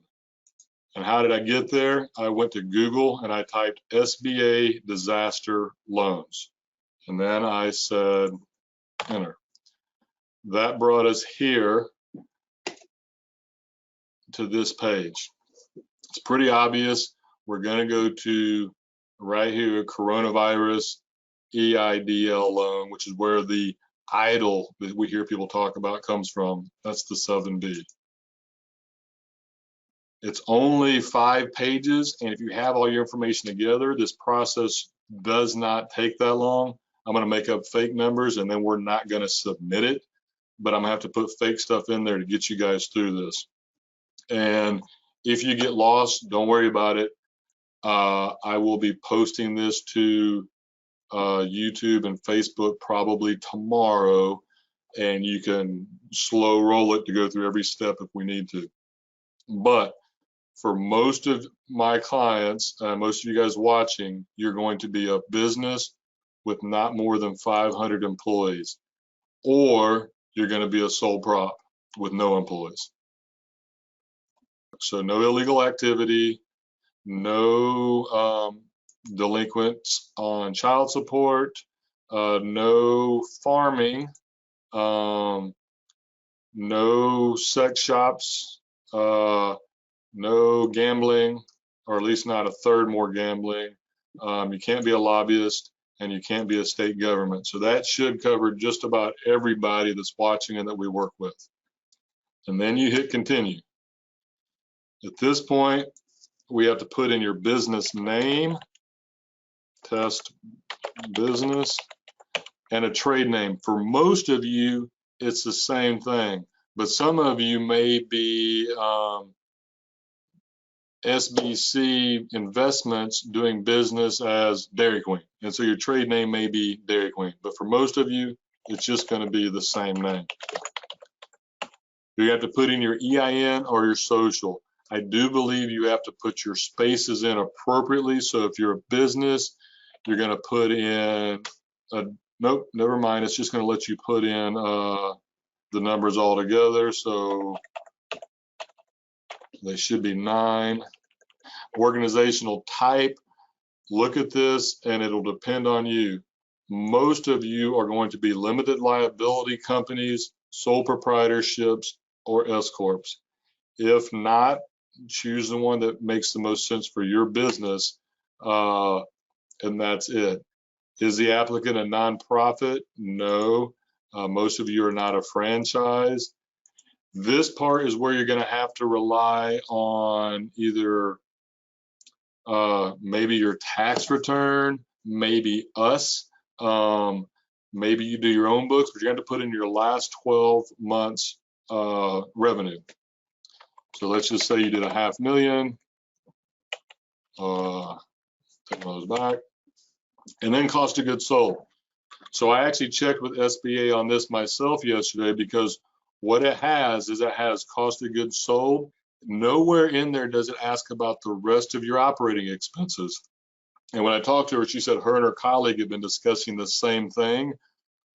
A: And how did I get there? I went to Google and I typed SBA disaster loans. And then I said enter. That brought us here to this page. It's pretty obvious. We're going to go to right here, coronavirus EIDL loan, which is where the idle that we hear people talk about comes from. That's the Southern B. It's only 5 pages, and if you have all your information together, this process does not take that long. I'm going to make up fake numbers, and then we're not going to submit it, but I'm going to have to put fake stuff in there to get you guys through this. And if you get lost, don't worry about it. I will be posting this to YouTube and Facebook probably tomorrow, and you can slow roll it to go through every step if we need to. But for most of my clients, most of you guys watching, you're going to be a business with not more than 500 employees, or you're going to be a sole prop with no employees. So no illegal activity, no delinquents on child support, no farming, no sex shops, no gambling, or at least not a third more gambling. You can't be a lobbyist, and you can't be a state government. So that should cover just about everybody that's watching and that we work with. And then you hit continue. At this point, we have to put in your business name, test business, and a trade name. For most of you, it's the same thing, but some of you may be SBC Investments doing business as Dairy Queen. And so your trade name may be Dairy Queen, but for most of you, it's just going to be the same name. You have to put in your EIN or your social. I do believe you have to put your spaces in appropriately. So if you're a business, you're going to put in nope, never mind. It's just going to let you put in the numbers all together. So they should be 9. Organizational type, look at this and it'll depend on you. Most of you are going to be limited liability companies, sole proprietorships, or S corps. If not, choose the one that makes the most sense for your business, and that's it. Is the applicant a nonprofit? No. Most of you are not a franchise. This part is where you're going to have to rely on either maybe your tax return, maybe us, maybe you do your own books, but you have to put in your last 12 months revenue. So let's just say you did $500,000, take those back, and then cost of goods sold. So I actually checked with SBA on this myself yesterday, because what it has is it has cost of goods sold. Nowhere in there does it ask about the rest of your operating expenses. And when I talked to her, she said her and her colleague had been discussing the same thing.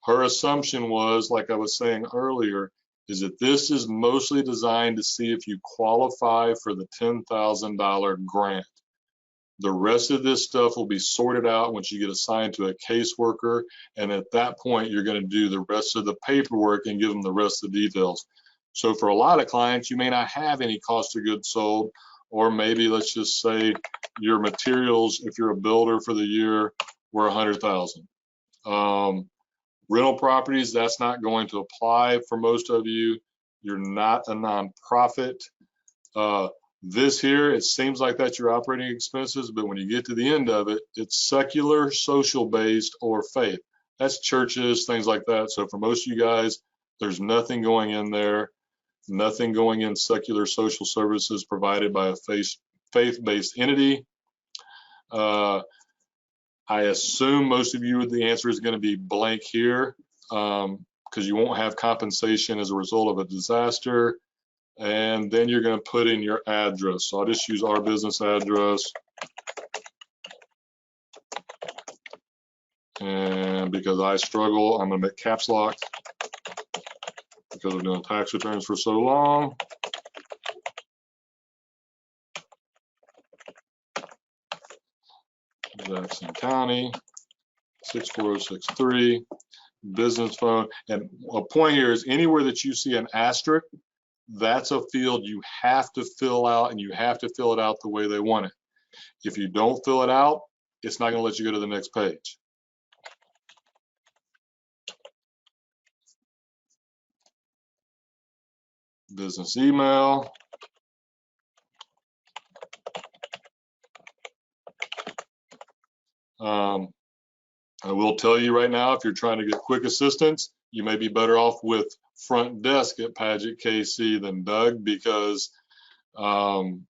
A: Her assumption was, like I was saying earlier, is that this is mostly designed to see if you qualify for the $10,000 grant. The rest of this stuff will be sorted out once you get assigned to a caseworker, and at that point, you're going to do the rest of the paperwork and give them the rest of the details. So for a lot of clients, you may not have any cost of goods sold, or maybe let's just say your materials, if you're a builder for the year, were $100,000. Rental properties, that's not going to apply for most of you. You're not a nonprofit. This here, it seems like that's your operating expenses, but when you get to the end of it, it's secular, social-based, or faith. That's churches, things like that. So for most of you guys, there's nothing going in there, nothing going in secular social services provided by a faith-based entity. I assume most of you, the answer is going to be blank here, because you won't have compensation as a result of a disaster. And then you're going to put in your address. So I'll just use our business address. And because I struggle, I'm going to make caps lock because I've done tax returns for so long. Jackson County, 64063, business phone. And a point here is anywhere that you see an asterisk, that's a field you have to fill out, and you have to fill it out the way they want it. If you don't fill it out, it's not going to let you go to the next page. business email. I will tell you right now, if you're trying to get quick assistance, you may be better off with front desk at Paget KC than Doug because, well,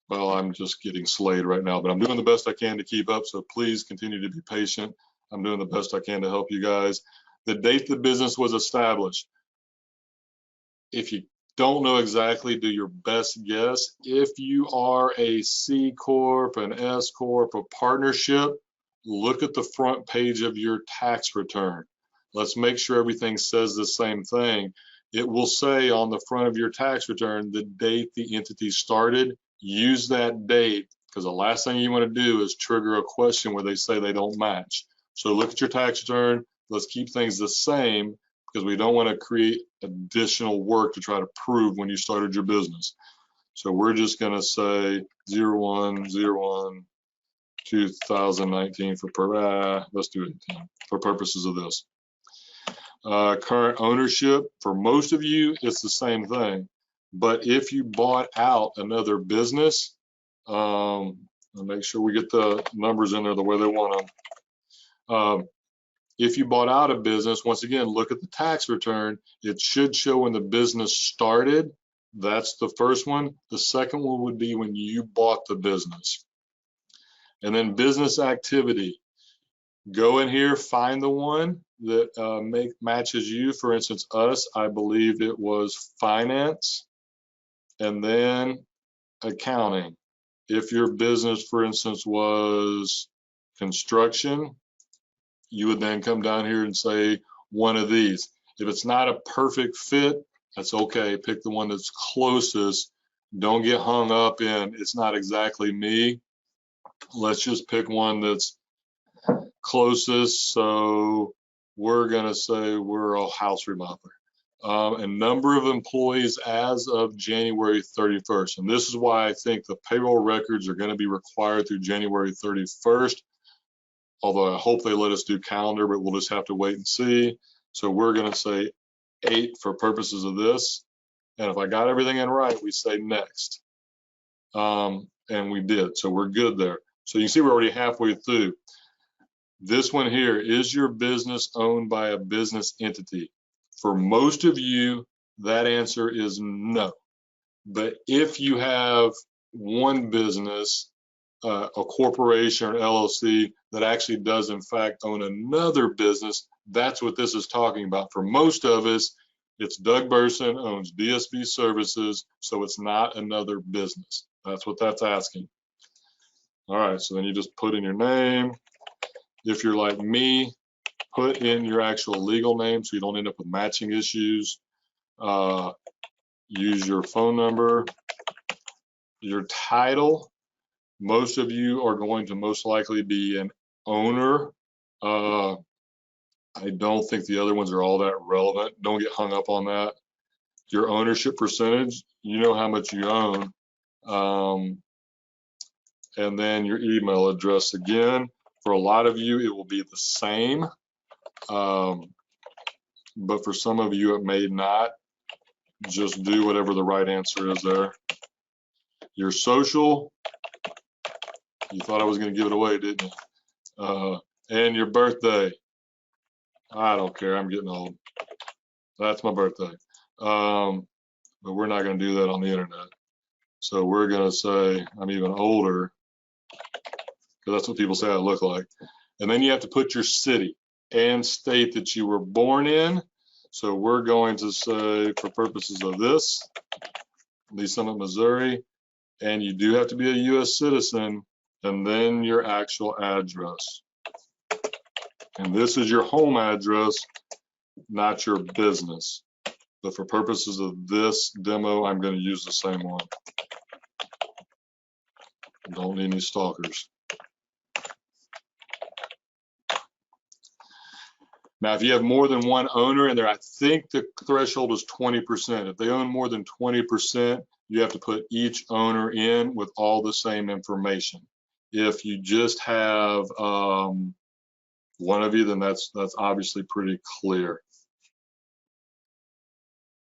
A: I'm just getting slayed right now, but I'm doing the best I can to keep up. So please continue to be patient. I'm doing the best I can to help you guys. The date the business was established. If you don't know exactly, do your best guess. If you are a C Corp, an S Corp, a partnership, look at the front page of your tax return. Let's make sure everything says the same thing. It will say on the front of your tax return the date the entity started. Use that date, because the last thing you want to do is trigger a question where they say they don't match. So look at your tax return. Let's keep things the same, because we don't want to create additional work to try to prove when you started your business. So we're just going to say 01/01/2019 let's do 18 for purposes of this. Current ownership, for most of you, it's the same thing. But if you bought out another business, I'll make sure we get the numbers in there the way they want them. If you bought out a business, once again, look at the tax return. It should show when the business started. That's the first one. The second one would be when you bought the business. And then business activity. Go in here, find the one that matches you. For instance, us, I believe it was finance and then accounting. If your business, for instance, was construction, you would then come down here and say one of these. If it's not a perfect fit, that's okay. Pick the one that's closest. Don't get hung up in it's not exactly me. Let's just pick one that's closest. So we're going to say we're a house remodeler. And number of employees as of January 31st. And this is why I think the payroll records are going to be required through January 31st. Although I hope they let us do calendar, but we'll just have to wait and see. So we're going to say 8 for purposes of this. And if I got everything in right, we say next. And we did. So we're good there. So you can see we're already halfway through. This one here, is your business owned by a business entity? For most of you, that answer is no. But if you have one business, a corporation or an LLC that actually does in fact own another business, that's what this is talking about. For most of us, it's Doug Burson owns DSB Services, so it's not another business. That's what that's asking. All right, so then you just put in your name. If you're like me, put in your actual legal name so you don't end up with matching issues. Use your phone number, your title. Most of you are going to most likely be an owner. I don't think the other ones are all that relevant. Don't get hung up on that. Your ownership percentage, you know how much you own. And then your email address. Again, for a lot of you, it will be the same. But for some of you, it may not. Just do whatever the right answer is there. Your social, you thought I was going to give it away, didn't you? And your birthday. I don't care. I'm getting old. That's my birthday. But we're not going to do that on the internet. So we're going to say I'm even older, because that's what people say I look like. And then you have to put your city and state that you were born in. So we're going to say, for purposes of this, Lee Summit, Missouri, and you do have to be a U.S. citizen, and then your actual address. And this is your home address, not your business. But for purposes of this demo, I'm going to use the same one. Don't need any stalkers. Now, if you have more than one owner in there, I think the threshold is 20%. If they own more than 20%, you have to put each owner in with all the same information. If you just have one of you, then that's obviously pretty clear.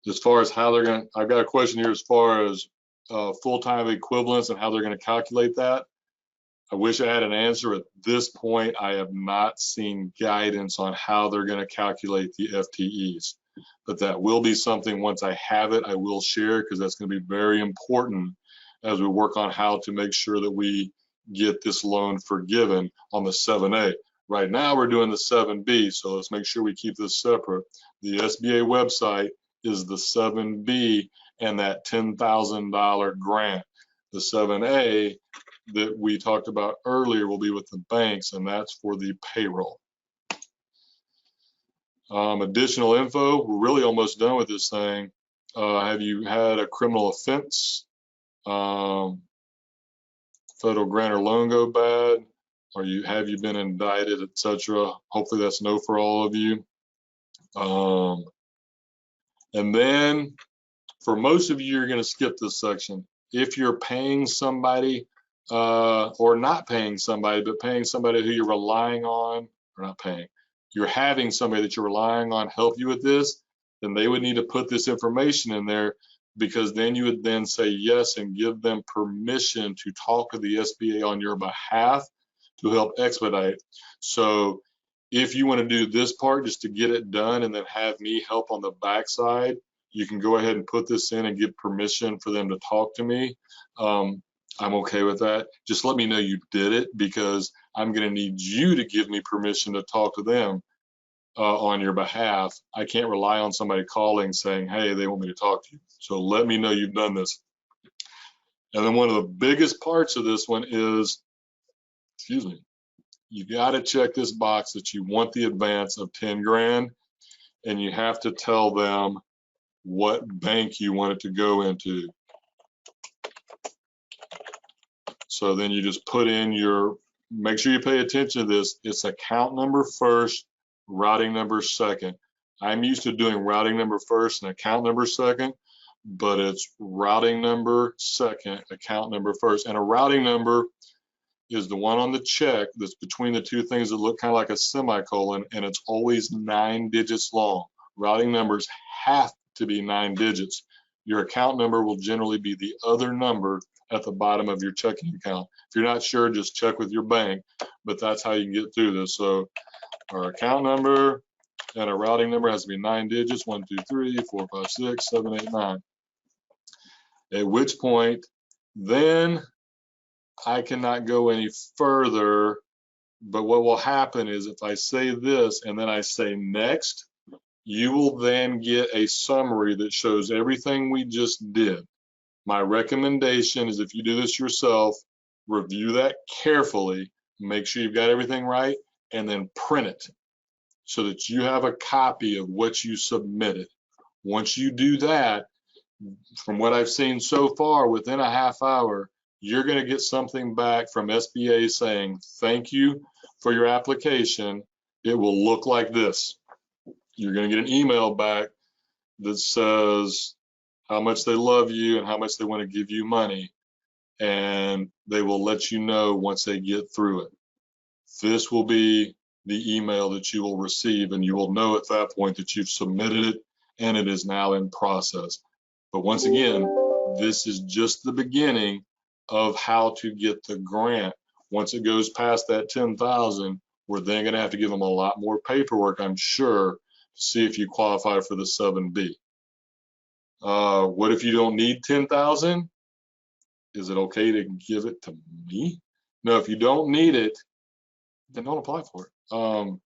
A: As far as how they're going to, I've got a question here as far as full-time equivalents and how they're going to calculate that. I wish I had an answer. At this point, I have not seen guidance on how they're going to calculate the FTEs. But that will be something, once I have it, I will share, because that's going to be very important as we work on how to make sure that we get this loan forgiven on the 7A. Right now, we're doing the 7B, so let's make sure we keep this separate. The SBA website is the 7B and that $10,000 grant. The 7A that we talked about earlier will be with the banks, and that's for the payroll. Additional info, we're really almost done with this thing. Have you had a criminal offense? Federal grant or loan go bad? Or have you been indicted, etc.? Hopefully that's no for all of you. And then for most of you, you're going to skip this section. If you're paying somebody or not paying somebody, but paying somebody who you're relying on, or not paying, you're having somebody that you're relying on help you with this, then they would need to put this information in there, because then you would then say yes and give them permission to talk to the SBA on your behalf to help expedite. So if you want to do this part just to get it done and then have me help on the backside, you can go ahead and put this in and give permission for them to talk to me. I'm okay with that. Just let me know you did it, because I'm going to need you to give me permission to talk to them on your behalf. I can't rely on somebody calling saying, hey, they want me to talk to you. So let me know you've done this. And then one of the biggest parts of this one is, excuse me, you got to check this box that you want the advance of 10 grand, and you have to tell them what bank you want it to go into. So then you just put in your, make sure you pay attention to this. It's account number first, routing number second. I'm used to doing routing number first and account number second, but it's routing number second, account number first. And a routing number is the one on the check that's between the two things that look kind of like a semicolon, and it's always 9 digits long. Routing numbers have to be 9 digits. Your account number will generally be the other number at the bottom of your checking account. If you're not sure, just check with your bank, but that's how you can get through this. So our account number and our routing number has to be 9 digits, 1, 2, 3, 4, 5, 6, 7, 8, 9. At which point, then I cannot go any further, but what will happen is if I say this and then I say next, you will then get a summary that shows everything we just did. My recommendation is, if you do this yourself, review that carefully, make sure you've got everything right, and then print it so that you have a copy of what you submitted. Once you do that, from what I've seen so far, within a half hour, you're going to get something back from SBA saying, thank you for your application. It will look like this. You're going to get an email back that says how much they love you and how much they want to give you money. And they will let you know once they get through it. This will be the email that you will receive, and you will know at that point that you've submitted it and it is now in process. But once again, this is just the beginning of how to get the grant. Once it goes past that 10,000, we're then going to have to give them a lot more paperwork, I'm sure, to see if you qualify for the 7B. What if you don't need 10,000? Is it okay to give it to me? No, if you don't need it, then don't apply for it.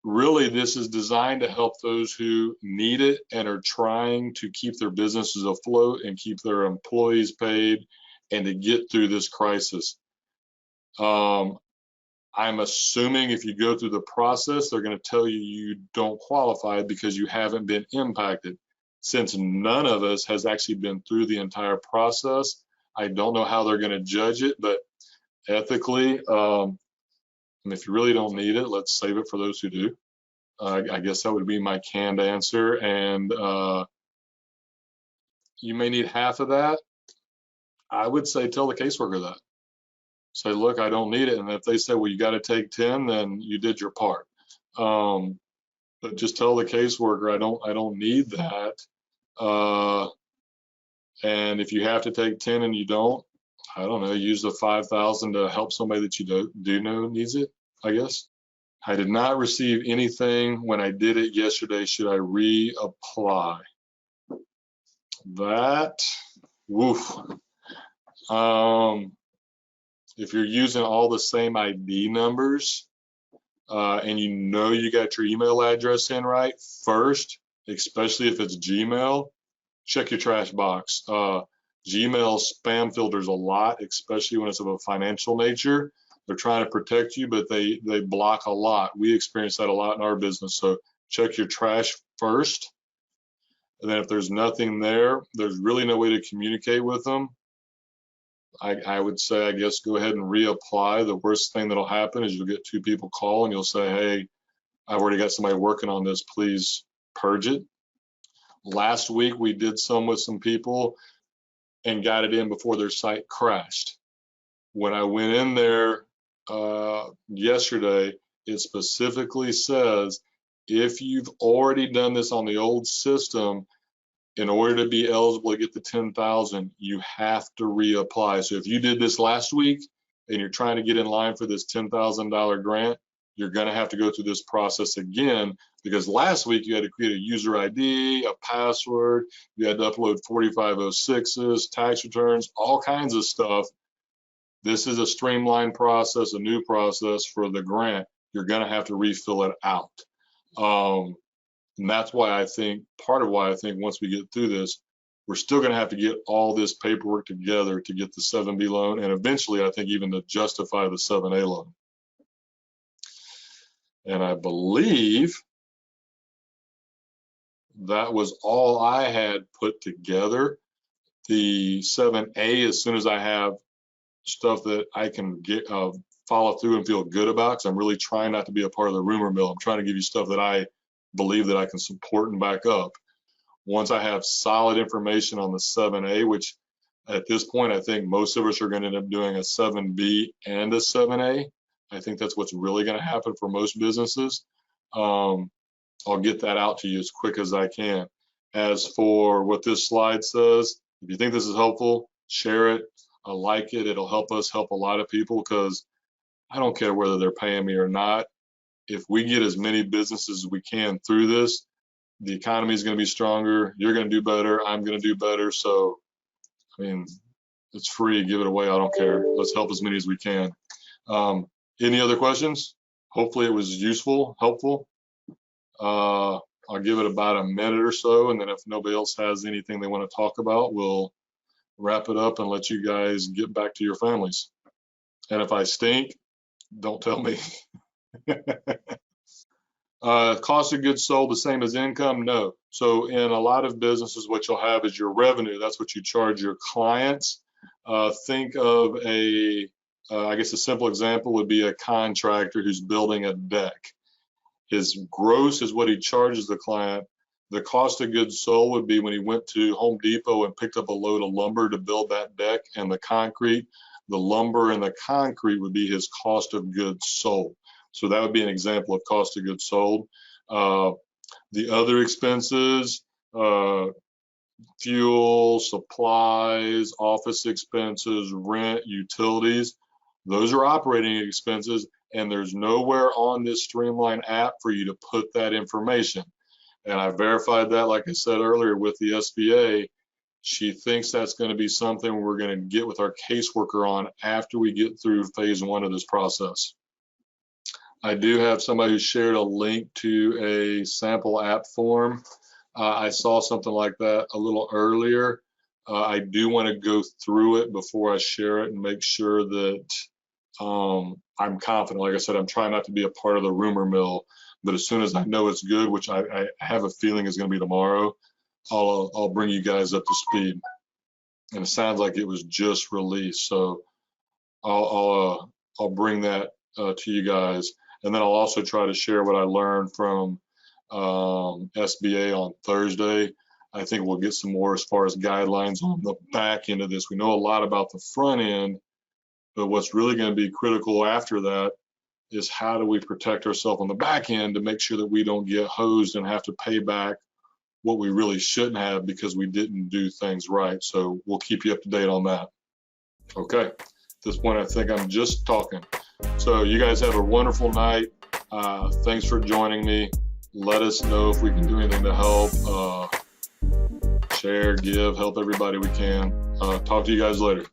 A: Really, this is designed to help those who need it and are trying to keep their businesses afloat and keep their employees paid and to get through this crisis. I'm assuming if you go through the process, they're going to tell you you don't qualify because you haven't been impacted. Since none of us has actually been through the entire process, I don't know how they're going to judge it, but ethically, and if you really don't need it, let's save it for those who do. I guess that would be my canned answer. And you may need half of that. I would say tell the caseworker that. Say, look, I don't need it. And if they say, well, you got to take 10, then you did your part. But just tell the caseworker, I don't need that. And if you have to take 10 and you don't, I don't know, use the 5,000 to help somebody that you do know needs it, I guess. I did not receive anything when I did it yesterday. Should I reapply? That, woof. If you're using all the same ID numbers, and you know you got your email address in right, first, especially if it's Gmail, check your trash box. Gmail spam filters a lot, especially when it's of a financial nature. They're trying to protect you, but they block a lot. We experience that a lot in our business. So check your trash first. And then if there's nothing there, there's really no way to communicate with them. I would say, I guess, go ahead and reapply. The worst thing that'll happen is you'll get 2 people call and you'll say, hey, I've already got somebody working on this, please purge it. Last week, we did some with some people and got it in before their site crashed. When I went in there yesterday, it specifically says, if you've already done this on the old system, in order to be eligible to get the 10,000, you have to reapply. So if you did this last week and you're trying to get in line for this $10,000 grant, you're going to have to go through this process again, because last week you had to create a user ID, a password, you had to upload 4506s, tax returns, all kinds of stuff. This is a streamlined process, a new process for the grant. You're going to have to refill it out. And that's why I think, part of why I think once we get through this, we're still going to have to get all this paperwork together to get the 7B loan, and eventually I think even to justify the 7A loan. And I believe that was all I had put together. The 7A, as soon as I have stuff that I can get follow through and feel good about, because I'm really trying not to be a part of the rumor mill. I'm trying to give you stuff that I believe that I can support and back up. Once I have solid information on the 7A, which at this point, I think most of us are going to end up doing a 7B and a 7A. I think that's what's really going to happen for most businesses. I'll get that out to you as quick as I can. As for what this slide says, if you think this is helpful, share it. I like it. It'll help us help a lot of people, because I don't care whether they're paying me or not. If we get as many businesses as we can through this, the economy is going to be stronger. You're going to do better. I'm going to do better. So, I mean, it's free. Give it away. I don't care. Let's help as many as we can. Any other questions? Hopefully it was useful, helpful. I'll give it about a minute or so, and then if nobody else has anything they want to talk about, we'll wrap it up and let you guys get back to your families. And if I stink, don't tell me. Cost of goods sold the same as income? No. So in a lot of businesses, what you'll have is your revenue. That's what you charge your clients. Think of I guess a simple example would be a contractor who's building a deck. His gross is what he charges the client. The cost of goods sold would be when he went to Home Depot and picked up a load of lumber to build that deck and the concrete. The lumber and the concrete would be his cost of goods sold. So that would be an example of cost of goods sold. The other expenses, fuel, supplies, office expenses, rent, utilities, those are operating expenses, and there's nowhere on this Streamline app for you to put that information. And I verified that, like I said earlier, with the SBA. She thinks that's going to be something we're going to get with our caseworker on after we get through phase 1 of this process. I do have somebody who shared a link to a sample app form. I saw something like that a little earlier. I do want to go through it before I share it and make sure that I'm confident. Like I said, I'm trying not to be a part of the rumor mill, but as soon as I know it's good, which I have a feeling is going to be tomorrow, I'll bring you guys up to speed. And it sounds like it was just released, so I'll bring that to you guys. And then I'll also try to share what I learned from SBA on Thursday. I think we'll get some more as far as guidelines on the back end of this. We know a lot about the front end, but what's really going to be critical after that is how do we protect ourselves on the back end to make sure that we don't get hosed and have to pay back what we really shouldn't have because we didn't do things right. So we'll keep you up to date on that. Okay. At this point, I think I'm just talking. So you guys have a wonderful night. Thanks for joining me. Let us know if we can do anything to help. Share, give, help everybody we can. Talk to you guys later.